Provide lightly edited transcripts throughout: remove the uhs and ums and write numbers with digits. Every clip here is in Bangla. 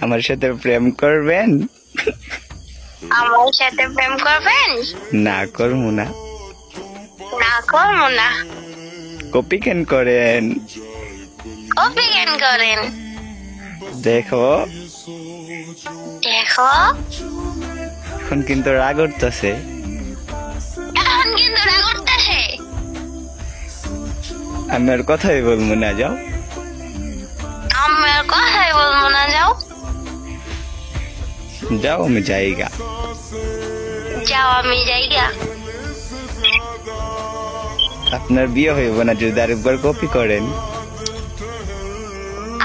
আমার সাথে প্রেম করবেন? আমার সাথে প্রেম করবেন? না করবো না। না করবো না। কপি কেন করেন? কপি কেন করেন? দেখো দেখো এখন কিন্তু রাগ উঠতেছে। এখন কিন্তু রাগ উঠতেছে। আমি আর কথাই বলবো না, যাও। আমি আর কথাই বলবো না, যাও। যাও, আমি যাইগা। যাও, আমি যাইগা। আপনার বিয়ে হইব না যদি আরেকবার কপি করেন।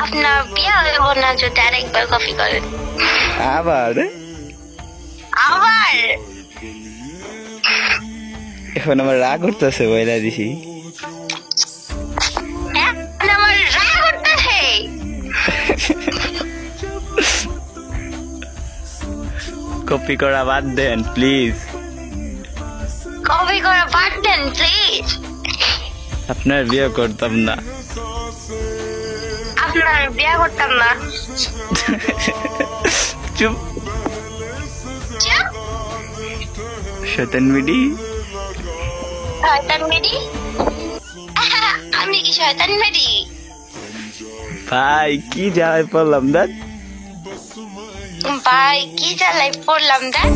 আপনার বিয়ে হইব না যদি আরেকবার কপি করেন। আবার আবার এখন আমার রাগ উঠতেছে, বইলা দিছি। এখন আমার রাগ উঠতেছে। কপি করা বাদ দেন প্লিজ। কপি করা বাদ দেন প্লিজ। আপনার বিয়ে করতাম না। আপনার বিয়ে করতাম না। চুপ। চুপ। শয়তান মিডি। শয়তান মেডি? আমি কি শয়তান মেডি? ভাই কি জ্বালায় পড়লাম, দেখ ভাই কি জ্বালায় পড়লাম, দেখ।